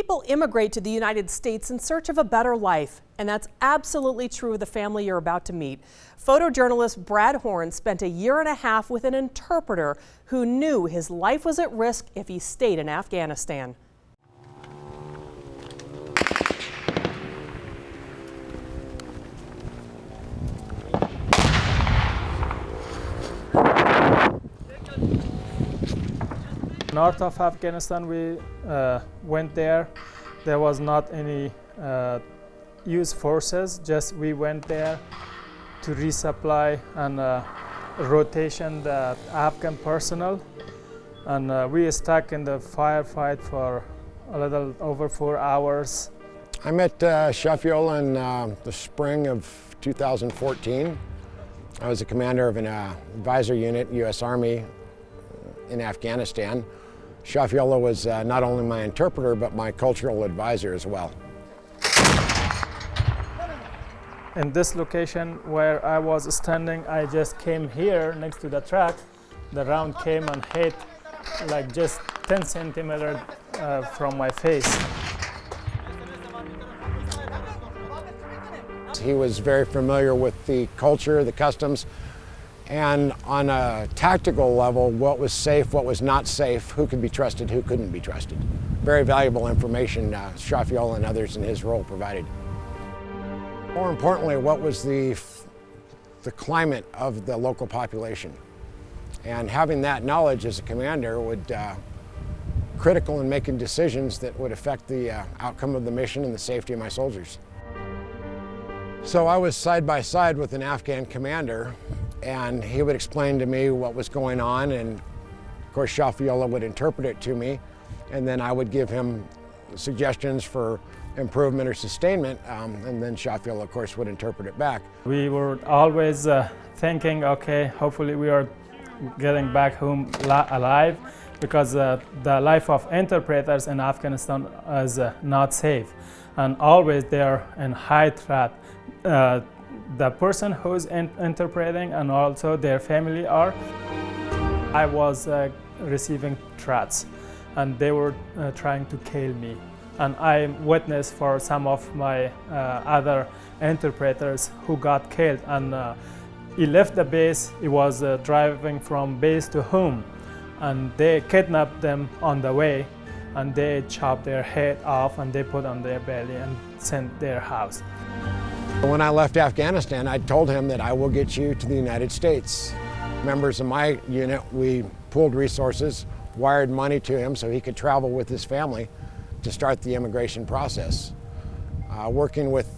people immigrate to the United States in search of a better life, and that's absolutely true of the family you're about to meet. Photojournalist Brad Horn spent 1.5 years with an interpreter who knew his life was at risk if he stayed in Afghanistan. North of Afghanistan, we went there. There was not any US forces, just we went there to resupply and rotation the Afghan personnel. And we stuck in the firefight for a little over 4 hours. I met Shafiola in the spring of 2014. I was the commander of an advisor unit, US Army, in Afghanistan. Shafiola was not only my interpreter, but my cultural advisor as well. In this location where I was standing, I just came here next to the truck. The round came and hit like just 10 centimeters from my face. He was very familiar with the culture, the customs, and on a tactical level, what was safe, what was not safe, who could be trusted, who couldn't be trusted. Very valuable information Shafiola and others in his role provided. More importantly, what was the climate of the local population. And having that knowledge as a commander would critical in making decisions that would affect the outcome of the mission and the safety of my soldiers. So I was side by side with an Afghan commander, and he would explain to me what was going on, and of course Shafiola would interpret it to me, and then I would give him suggestions for improvement or sustainment, and then Shafiola of course would interpret it back. We were always thinking, okay, hopefully we are getting back home alive, because the life of interpreters in Afghanistan is not safe, and always they are in high threat. The person who's interpreting and also their family are. I was receiving threats, and they were trying to kill me. And I witnessed for some of my other interpreters who got killed. And he left the base. He was driving from base to home, and they kidnapped them on the way, and they chopped their head off and they put on their belly and sent their house. When I left Afghanistan, I told him that I will get you to the United States. Members of my unit, we pooled resources, wired money to him so he could travel with his family to start the immigration process. Working with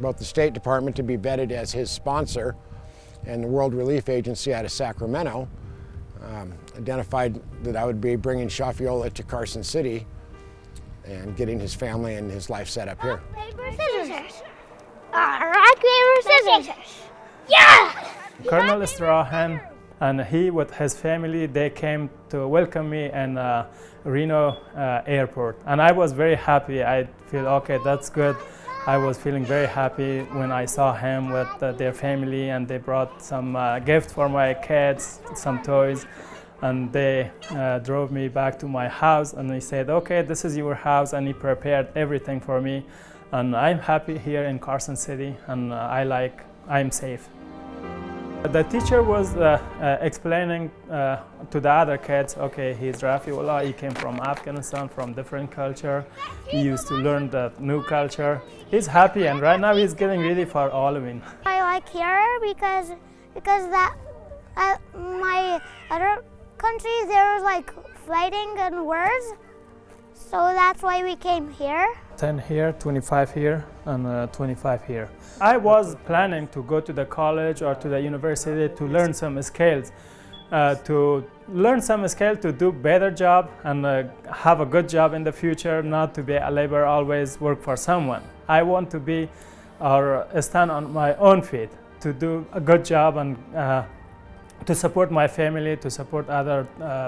both the State Department to be vetted as his sponsor and the World Relief Agency out of Sacramento, identified that I would be bringing Shafiola to Carson City and getting his family and his life set up here. Rock, paper, scissors. Rock, paper, scissors. Yeah! Colonel Strahan and he with his family, they came to welcome me in Reno airport. And I was very happy. I feel, okay, that's good. I was feeling very happy when I saw him with their family, and they brought some gifts for my kids, some toys. And they drove me back to my house, and they said, okay, this is your house, and he prepared everything for me. And I'm happy here in Carson City, and I'm safe. The teacher was explaining to the other kids, okay, he's Rafiola, he came from Afghanistan, from different culture. He used to learn the new culture. He's happy, and right now he's getting ready for Halloween. I like here because that my other countries, there was like fighting and wars, so that's why we came here. 10 here, 25 here, and 25 here. I was planning to go to the college or to the university to learn some skills, to do better job and have a good job in the future, not to be a laborer, always work for someone. I want to be or stand on my own feet, to do a good job and to support my family, to support other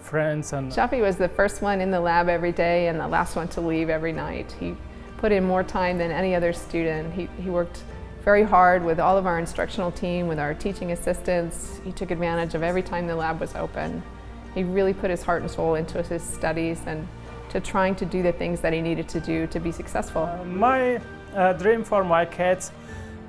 friends. And Shafi was the first one in the lab every day and the last one to leave every night. He put in more time than any other student. He worked very hard with all of our instructional team, with our teaching assistants. He took advantage of every time the lab was open. He really put his heart and soul into his studies, and to trying to do the things that he needed to do to be successful. My dream for my kids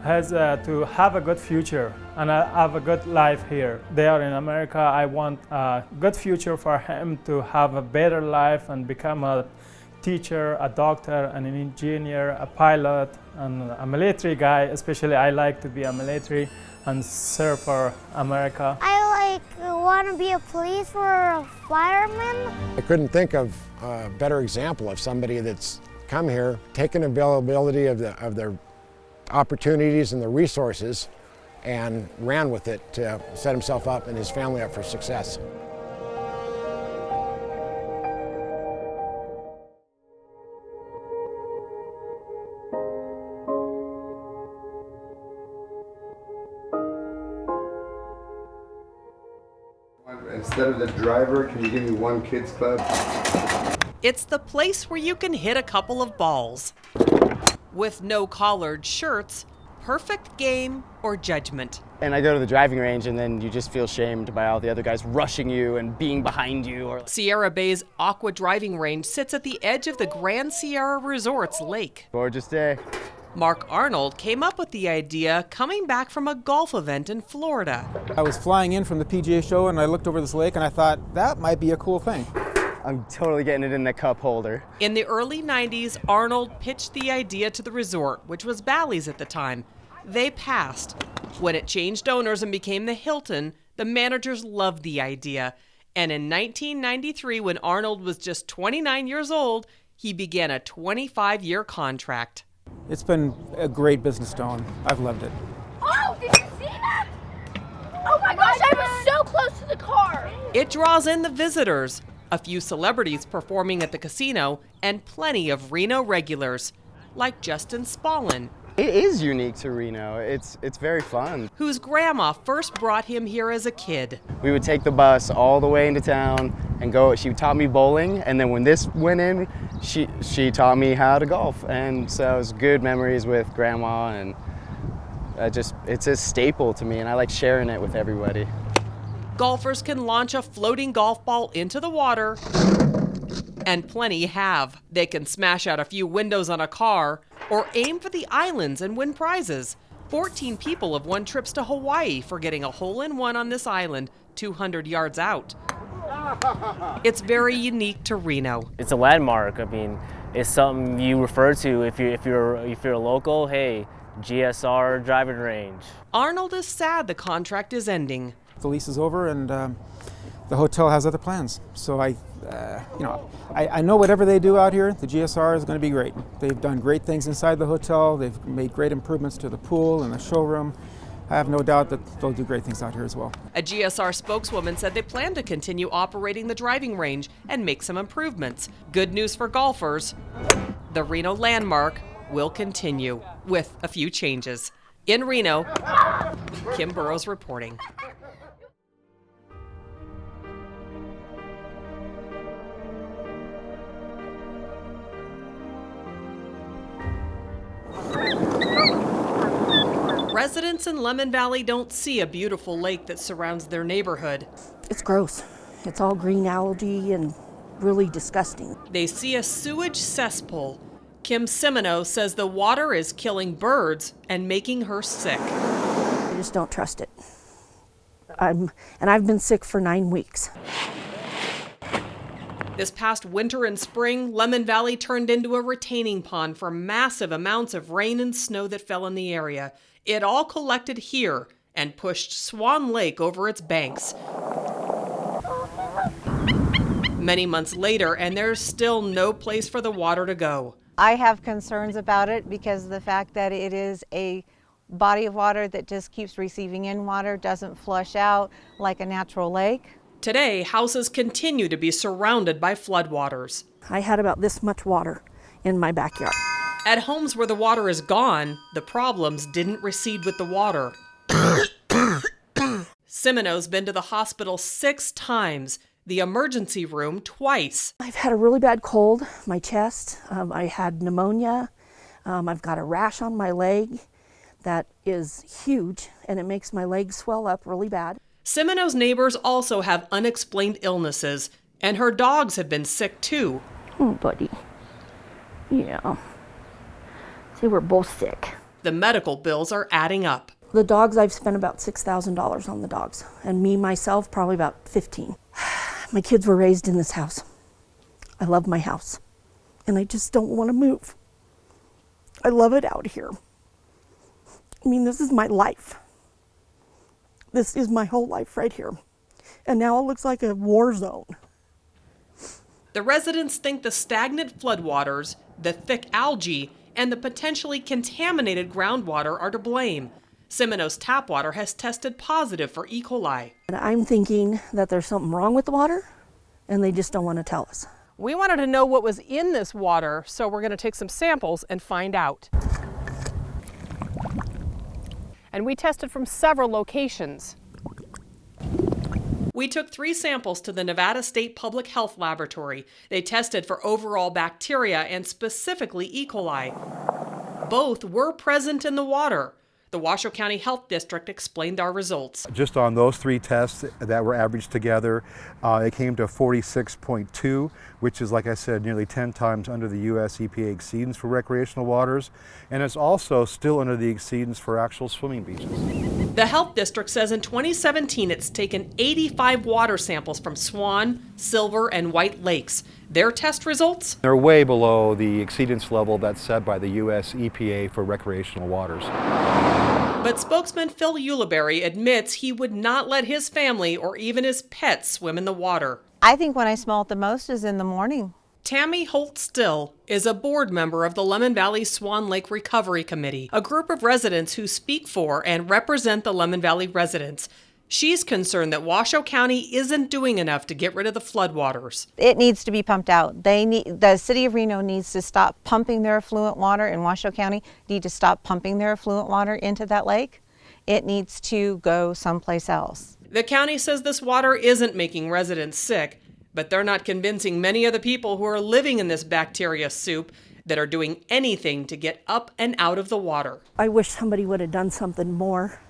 has to have a good future and have a good life here. They are in America. I want a good future for him to have a better life and become a teacher, a doctor, an engineer, a pilot, and a military guy. Especially I like to be a military and serve for America. I want to be a police or a fireman. I couldn't think of a better example of somebody that's come here, taken availability of their opportunities and the resources and ran with it to set himself up and his family up for success. Instead of the driver, can you give me one kids club? It's the place where you can hit a couple of balls. With no collared shirts, perfect game or judgment. And I go to the driving range and then you just feel shamed by all the other guys rushing you and being behind you. Or Sierra Bay's Aqua Driving Range sits at the edge of the Grand Sierra Resort's lake. gorgeous day. Mark Arnold came up with the idea coming back from a golf event in Florida. I was flying in from the PGA show and I looked over this lake and I thought that might be a cool thing. I'm totally getting it in the cup holder. In the early 90s, Arnold pitched the idea to the resort, which was Bally's at the time. They passed. When it changed owners and became the Hilton, the managers loved the idea. And in 1993, when Arnold was just 29 years old, he began a 25-year contract. It's been a great business to own. I've loved it. Oh, did you see that? Oh my gosh, I was so close to the car. It draws in the visitors, a few celebrities performing at the casino, and plenty of Reno regulars, like Justin Spallin, It is unique to Reno. It's very fun. whose grandma first brought him here as a kid. We would take the bus all the way into town and go. She taught me bowling, and then when this went in, she taught me how to golf. And so it was good memories with grandma, and it's a staple to me, and I like sharing it with everybody. Golfers can launch a floating golf ball into the water, and plenty have. They can smash out a few windows on a car or aim for the islands and win prizes. 14 people have won trips to Hawaii for getting a hole-in-one on this island 200 yards out. It's very unique to Reno. It's a landmark. I mean, it's something you refer to if you're a local. Hey, GSR driving range. Arnold is sad the contract is ending. The lease is over and the hotel has other plans. So I know whatever they do out here, the GSR is going to be great. They've done great things inside the hotel. They've made great improvements to the pool and the showroom. I have no doubt that they'll do great things out here as well. A GSR spokeswoman said they plan to continue operating the driving range and make some improvements. Good news for golfers. The Reno landmark will continue with a few changes. In Reno, Kim Burrows reporting. Residents in Lemon Valley don't see a beautiful lake that surrounds their neighborhood. It's gross. It's all green algae and really disgusting. They see a sewage cesspool. Kim Semino says the water is killing birds and making her sick. I just don't trust it. I've been sick for 9 weeks. This past winter and spring, Lemon Valley turned into a retaining pond for massive amounts of rain and snow that fell in the area. It all collected here and pushed Swan Lake over its banks. Many months later, and there's still no place for the water to go. I have concerns about it because of the fact that it is a body of water that just keeps receiving in water, doesn't flush out like a natural lake. Today, houses continue to be surrounded by floodwaters. I had about this much water in my backyard. At homes where the water is gone, the problems didn't recede with the water. Semino's been to the hospital 6 times, the emergency room twice. I've had a really bad cold, my chest. I had pneumonia. I've got a rash on my leg that is huge, and it makes my legs swell up really bad. Semino's neighbors also have unexplained illnesses, and her dogs have been sick too. Oh, buddy. Yeah. See, we're both sick. The medical bills are adding up. The dogs, I've spent about $6,000 on the dogs. And me, myself, probably about 15. My kids were raised in this house. I love my house. And I just don't want to move. I love it out here. I mean, this is my life. This is my whole life right here. And now it looks like a war zone. The residents think the stagnant floodwaters, the thick algae, and the potentially contaminated groundwater are to blame. Semino's tap water has tested positive for E. coli. And I'm thinking that there's something wrong with the water, and they just don't want to tell us. We wanted to know what was in this water, so we're going to take some samples and find out. And we tested from several locations. We took 3 samples to the Nevada State Public Health Laboratory. They tested for overall bacteria and specifically E. coli. Both were present in the water. The Washoe County Health District explained our results. Just on those 3 tests that were averaged together, it came to 46.2, which is, like I said, nearly 10 times under the U.S. EPA exceedance for recreational waters, and it's also still under the exceedance for actual swimming beaches. The Health District says in 2017 it's taken 85 water samples from Swan, Silver, and White Lakes. Their test results? They're way below the exceedance level that's set by the U.S. EPA for recreational waters. But spokesman Phil Ulibarri admits he would not let his family or even his pets swim in the water. I think when I smell it the most is in the morning. Tammy Holt Still is a board member of the Lemon Valley Swan Lake Recovery Committee, a group of residents who speak for and represent the Lemon Valley residents. She's concerned that Washoe County isn't doing enough to get rid of the floodwaters. It needs to be pumped out. The city of Reno needs to stop pumping their effluent water, and Washoe County need to stop pumping their effluent water into that lake. It needs to go someplace else. The county says this water isn't making residents sick, but they're not convincing many of the people who are living in this bacteria soup that are doing anything to get up and out of the water. I wish somebody would have done something more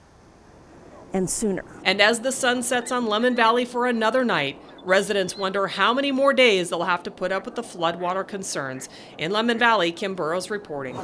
and sooner. And as the sun sets on Lemon Valley for another night, residents wonder how many more days they'll have to put up with the floodwater concerns. In Lemon Valley, Kim Burrows reporting.